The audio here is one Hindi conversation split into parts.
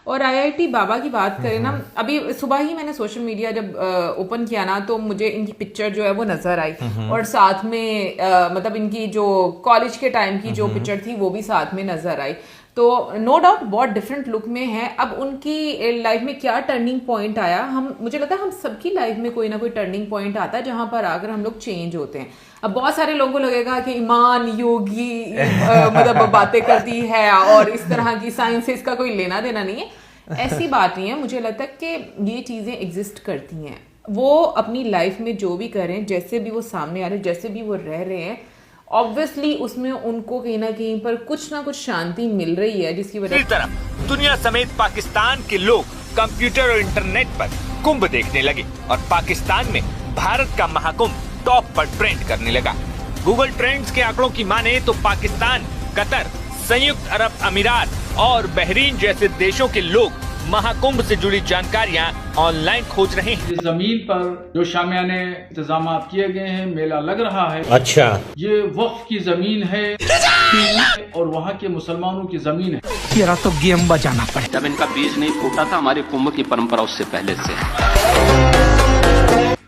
और आईआईटी बाबा की बात करें ना, अभी सुबह ही मैंने सोशल मीडिया जब ओपन किया ना, तो मुझे इनकी पिक्चर जो है वो नजर आई, और साथ में मतलब इनकी जो कॉलेज के टाइम की जो पिक्चर थी वो भी साथ में नजर आई। तो नो डाउट बहुत डिफरेंट लुक में है। अब उनकी लाइफ में क्या टर्निंग पॉइंट आया, हम मुझे लगता है हम सबकी लाइफ में कोई ना कोई टर्निंग पॉइंट आता है जहां पर आकर हम लोग चेंज होते हैं। अब बहुत सारे लोगों को लगेगा कि ईमान योगी मतलब बातें करती है और इस तरह की साइंस से इसका कोई लेना देना नहीं है। ऐसी बात नहीं है, मुझे लगता है कि ये चीजें एग्जिस्ट करती हैं। वो अपनी लाइफ में जो भी करें, जैसे भी वो सामने आ रहे, जैसे भी वो रह रहे हैं, ऑब्वियसली उसमें उनको कहीं ना कहीं पर कुछ ना कुछ शांति मिल रही है, जिसकी वजह से तरफ दुनिया समेत पाकिस्तान के लोग कंप्यूटर और इंटरनेट पर कुंभ देखने लगे और पाकिस्तान में भारत का महाकुंभ टॉप पर ट्रेंड करने लगा। गूगल ट्रेंड्स के आंकड़ों की माने तो पाकिस्तान, कतर, संयुक्त अरब अमीरात और बहरीन जैसे देशों के लोग महाकुंभ से जुड़ी जानकारियां ऑनलाइन खोज रहे हैं। इस जमीन पर जो शामियाने इंतजाम किए गए हैं, मेला लग रहा है। अच्छा, ये वक्फ की जमीन है और वहाँ के मुसलमानों की जमीन है। तेरा तो गेम बजाना पड़े। जब इनका बीज नहीं फूटा था, हमारे कुंभ की परंपरा उससे पहले से है।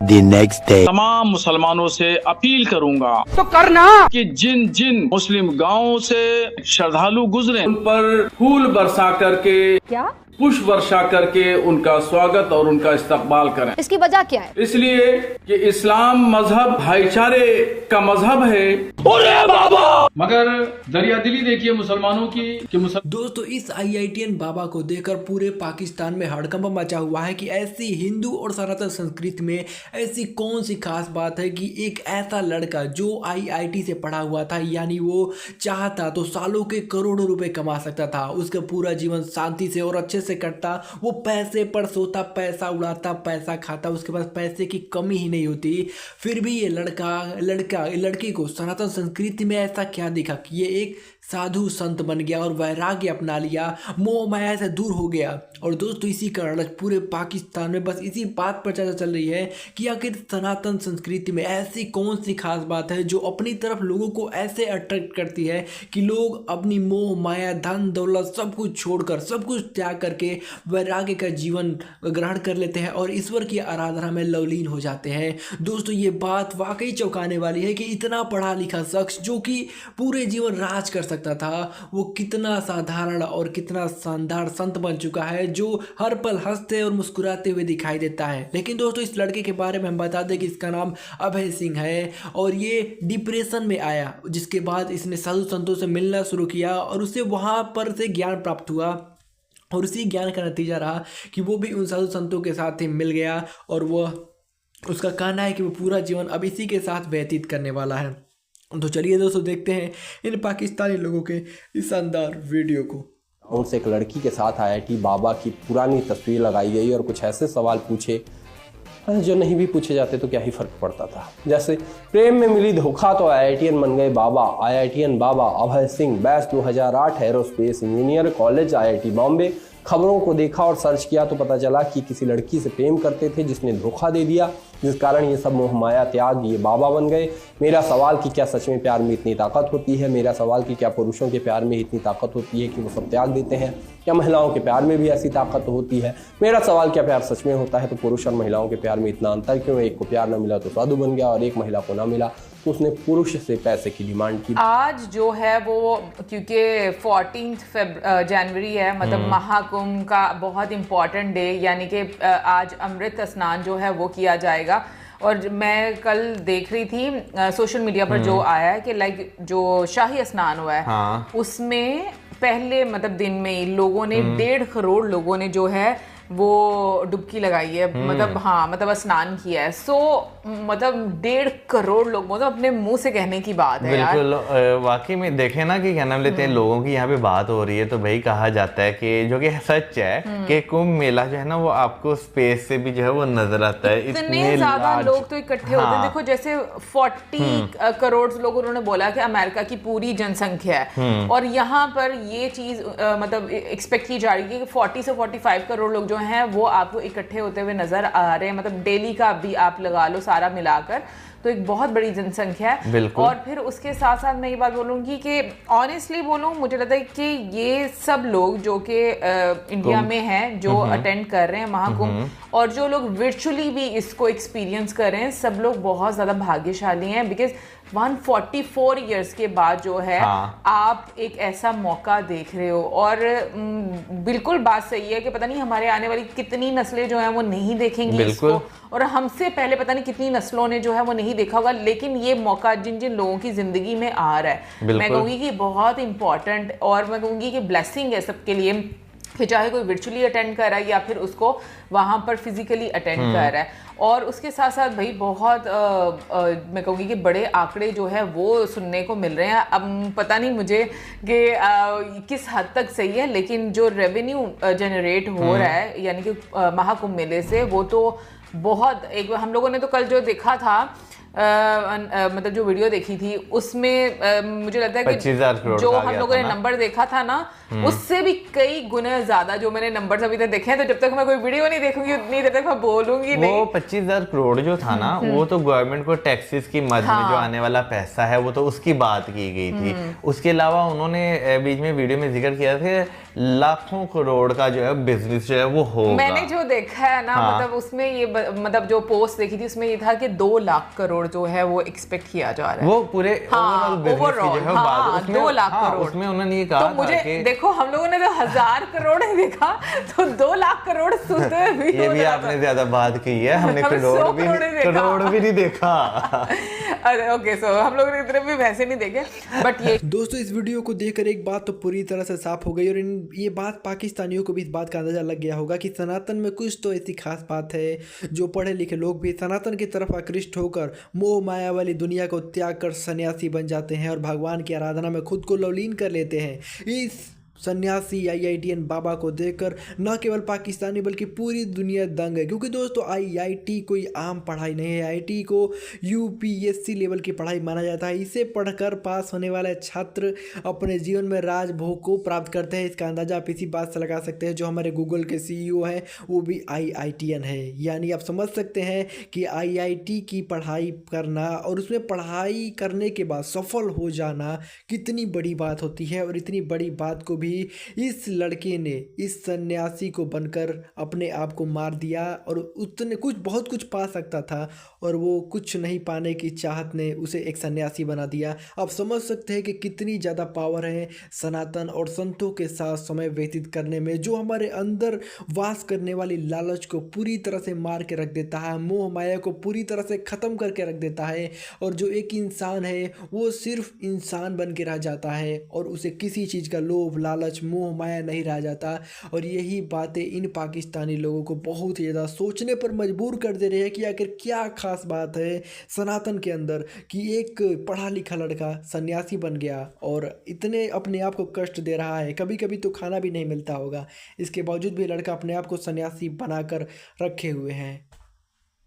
the next day तमाम मुसलमानों से अपील करूंगा तो करना कि जिन जिन मुस्लिम गांवों से श्रद्धालु गुजरे, उन पर फूल बरसा करके, क्या पुष्प वर्षा करके उनका स्वागत और उनका इस्तकबाल करें। इसकी वजह क्या है? इसलिए कि इस्लाम मजहब भाईचारे का मजहब है। मगर दरिया दिली देखिए मुसलमानों की दोस्तों, इस आईआईटीएन बाबा को देखकर पूरे पाकिस्तान में हड़कंप मचा हुआ है कि ऐसी हिंदू और सनातन संस्कृति में ऐसी कौन सी खास बात है कि एक ऐसा लड़का जो आईआईटी से पढ़ा हुआ था, यानी वो चाहता तो सालों के करोड़ों रुपए कमा सकता था, उसका पूरा जीवन शांति से और अच्छे से कटता, वो पैसे पर सोता, पैसा उड़ाता, पैसा खाता, उसके पास पैसे की कमी ही नहीं होती, फिर भी ये लड़की को सनातन संस्कृति में ऐसा क्या दिखा कि ये एक साधु संत बन गया और वैराग्य अपना लिया, मोह माया से दूर हो गया। और दोस्तों, इसी कारण पूरे पाकिस्तान में बस इसी बात पर चर्चा चल रही है कि आखिर सनातन संस्कृति में ऐसी कौन सी खास बात है जो अपनी तरफ लोगों को ऐसे अट्रैक्ट करती है कि लोग अपनी मोह माया, धन दौलत सब कुछ छोड़कर, सब कुछ त्याग करके वैराग्य का जीवन ग्रहण कर लेते हैं और ईश्वर की आराधना में लवलीन हो जाते हैं। दोस्तों, ये बात वाकई चौंकाने वाली है कि इतना पढ़ा लिखा शख्स जो कि पूरे जीवन राज कर सकता था, वो कितना साधारण और कितना शानदार संत बन चुका है जो हर पल हंसते और मुस्कुराते हुए दिखाई देता है। लेकिन दोस्तों, इस लड़के के बारे में हम बता दें कि इसका नाम अभय सिंह है और ये डिप्रेशन में आया, जिसके बाद इसने साधु संतों से मिलना शुरू किया और उसे वहाँ पर से ज्ञान प्राप्त हुआ और उसी ज्ञान का नतीजा रहा कि वो भी उन साधु संतों के साथ ही मिल गया और उसका कहना है कि वो पूरा जीवन अब इसी के साथ व्यतीत करने वाला है। तो चलिए दोस्तों, देखते हैं इन पाकिस्तानी लोगों के इस शानदार वीडियो को। उनसे एक लड़की के साथ आईआईटी बाबा की पुरानी तस्वीर लगाई गई और कुछ ऐसे सवाल पूछे जो नहीं भी पूछे जाते तो क्या ही फर्क पड़ता था। जैसे प्रेम में मिली धोखा तो आईआईटीएन बन गए बाबा। आईआईटीएन बाबा Abhay Singh, batch 2008, aerospace engineer, college IIT Bombay. खबरों को देखा और सर्च किया तो पता चला कि किसी लड़की से प्रेम करते थे जिसने धोखा दे दिया, जिस कारण ये सब मोह माया त्याग ये बाबा बन गए। मेरा सवाल कि क्या सच में प्यार में इतनी ताकत होती है? मेरा सवाल कि क्या पुरुषों के प्यार में इतनी ताकत होती है कि वो सब त्याग देते हैं? क्या महिलाओं के प्यार में भी ऐसी ताकत होती है? मेरा सवाल, क्या प्यार सच में होता है? तो पुरुष और महिलाओं के प्यार में इतना अंतर क्यों? एक को प्यार न मिला तो साधु बन गया और एक महिला को ना मिला तो उसने पुरुष से पैसे की डिमांड की। आज जो है वो, क्योंकि 14 जनवरी है, मतलब महाकुंभ का बहुत इम्पोर्टेंट डे, यानी कि आज अमृत स्नान जो है वो किया जाएगा। और मैं कल देख रही थी सोशल मीडिया पर जो आया है कि लाइक जो शाही स्नान हुआ है, उसमें पहले मतलब दिन में ही लोगों ने 1.5 करोड़ लोगों ने जो है वो डुबकी लगाई है, मतलब हाँ, मतलब स्नान किया है। सो मतलब 1.5 करोड़ लोग, मतलब अपने मुंह से कहने की बात है। बिल्कुल, वाकई में देखे ना कि क्या नाम लेते हैं, लोगों की यहाँ पे बात हो रही है तो भाई कहा जाता है कि जो कि सच है कि कुंभ मेला जो है ना वो आपको स्पेस से भी जो है वो नजर आता है। इतने ज्यादा लोग तो इकट्ठे होते हैं। देखो जैसे 40 करोड़ लोग उन्होंने बोला कि अमेरिका की पूरी जनसंख्या है और यहाँ पर ये चीज मतलब एक्सपेक्ट की जा रही है कि 40 से 45 करोड़ लोग जो हैं वो आपको इकट्ठे होते हुए नजर आ रहे हैं। मतलब डेली का भी आप लगा लो सारा मिलाकर, तो एक बहुत बड़ी जनसंख्या है। बिल्कुल। और फिर उसके साथ साथ मैं ये बात बोलूँगी कि ऑनेस्टली बोलूँ, मुझे लगता है कि ये सब लोग जो कि इंडिया में हैं, जो अटेंड कर रहे हैं महाकुंभ, और जो लोग वर्चुअली भी इसको एक्सपीरियंस कर रहे हैं, सब लोग बहुत ज़्यादा भाग्यशाली हैं। बिकॉज 144 ईयर्स के बाद जो है आप एक ऐसा मौका देख रहे हो। और बिल्कुल बात सही है कि पता नहीं हमारे आने वाली कितनी नस्लें जो हैं वो नहीं देखेंगी इसको, और हमसे पहले पता नहीं कितनी नस्लों ने जो है वो नहीं देखा होगा। लेकिन ये मौका जिन जिन लोगों की जिंदगी में आ रहा है, मैं कहूँगी कि बहुत इंपॉर्टेंट, और मैं कहूँगी कि ब्लेसिंग है सबके लिए, कि चाहे कोई वर्चुअली अटेंड कर रहा है या फिर उसको वहाँ पर फिजिकली अटेंड कर रहा है। और उसके साथ साथ भाई बहुत मैं कहूँगी कि बड़े आंकड़े जो है वो सुनने को मिल रहे हैं। अब पता नहीं मुझे कि किस हद तक सही है, लेकिन जो रेवेन्यू जनरेट हो रहा है यानी कि महाकुंभ मेले से, वो तो बहुत, एक हम लोगों ने तो कल जो देखा था मतलब जो वीडियो देखी थी उसमें मुझे लगता है कि जो हम लोगों ने नंबर देखा था ना, उससे भी कई गुना ज्यादा जो मैंने नंबर्स अभी तक देखे हैं। तो जब तक मैं कोई वीडियो नहीं देखूंगी उतनी देर तक मैं बोलूंगी नहीं। वो 25,000 करोड़ जो था ना, वो तो गवर्नमेंट को टैक्सेस की मद में जो आने वाला पैसा है, वो तो उसकी बात की गई थी। उसके अलावा उन्होंने बीच में वीडियो में जिक्र किया था लाखों करोड़ का जो है बिजनेस जो है वो होगा। मैंने जो देखा है ना, मतलब उसमें ये मतलब जो पोस्ट देखी थी उसमें ये था कि 2 लाख करोड़ जो है वो एक्सपेक्ट किया जा रहा है। वो पूरे ओवरऑल बिजनेस की जो है बात, उसमें 2 लाख करोड़। उसमें उन्होंने ये कहा तो मुझे कि देखो हम लोगों ने तो 1000 करोड़ ही देखा, तो 2 लाख करोड़ सुनते हुए भी ये भी आपने ज्यादा बात की है, हमने करोड़ भी नहीं देखा। अरे ओके, सो हम लोगों ने इतने भी वैसे नहीं देखे। बट ये दोस्तों इस वीडियो को देखकर एक बात तो पूरी तरह से साफ हो गई, और ये बात पाकिस्तानियों को भी इस बात का अंदाजा लग गया होगा कि सनातन में कुछ तो ऐसी खास बात है जो पढ़े लिखे लोग भी सनातन की तरफ आकृष्ट होकर मोह माया वाली दुनिया को त्याग कर सन्यासी बन जाते हैं और भगवान की आराधना में खुद को लवलीन कर लेते हैं। इस सन्यासी IITN बाबा को देखकर न केवल पाकिस्तानी बल्कि पूरी दुनिया दंग है, क्योंकि दोस्तों IIT कोई आम पढ़ाई नहीं है। IIT को UPSC लेवल की पढ़ाई माना जाता है। इसे पढ़कर पास होने वाले छात्र अपने जीवन में राजभोग को प्राप्त करते हैं। इसका अंदाजा आप इसी बात से लगा सकते हैं, जो हमारे गूगल के CEO हैं वो भी IITN है। यानी आप समझ सकते हैं कि IIT की पढ़ाई करना और उसमें पढ़ाई करने के बाद सफल हो जाना कितनी बड़ी बात होती है। और इतनी बड़ी बात को भी इस लड़के ने इस सन्यासी को बनकर अपने आप को मार दिया, और उतने बहुत कुछ पा सकता था और वो कुछ नहीं पाने की चाहत ने उसे एक सन्यासी बना दिया। आप समझ सकते हैं कि कितनी ज़्यादा पावर है सनातन और संतों के साथ समय व्यतीत करने में, जो हमारे अंदर वास करने वाली लालच को पूरी तरह से मार के रख देता है, मोह माया को पूरी तरह से ख़त्म करके रख देता है। और जो एक इंसान है वो सिर्फ इंसान बन के रह जाता है और उसे किसी चीज़ का लोभ लालच मोह माया नहीं रह जाता। और यही बातें इन पाकिस्तानी लोगों को बहुत ही ज़्यादा सोचने पर मजबूर कर दे रही है कि आखिर क्या खास बात है सनातन के अंदर कि एक पढ़ा लिखा लड़का सन्यासी बन गया और इतने अपने आप को कष्ट दे रहा है। कभी कभी तो खाना भी नहीं मिलता होगा, इसके बावजूद भी लड़का अपने आप को सन्यासी बनाकर रखे हुए हैं।